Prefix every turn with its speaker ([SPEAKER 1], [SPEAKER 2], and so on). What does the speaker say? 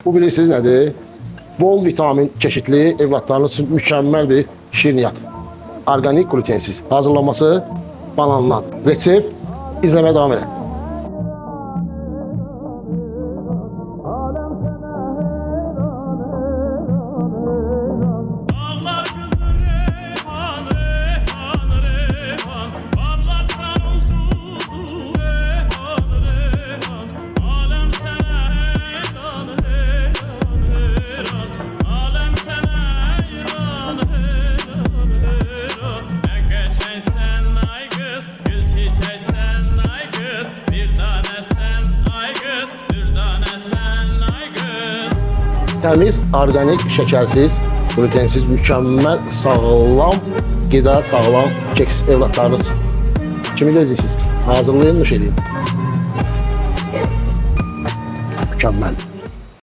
[SPEAKER 1] Bu bilirsiniz nədir? Bol vitamin çeşitli evlatlarınız için mükemmel bir şirniyyat. Organik, glutensiz. Hazırlanması banandan. Resept izlemeye devam edin. Temiz, organik, şekersiz, glutensiz, mükemmel, sağlam gıda, sağlam keks evlatlarınız. Kimi gözlüyorsunuz? Hazırlayın, nuş edin. Mükemmel.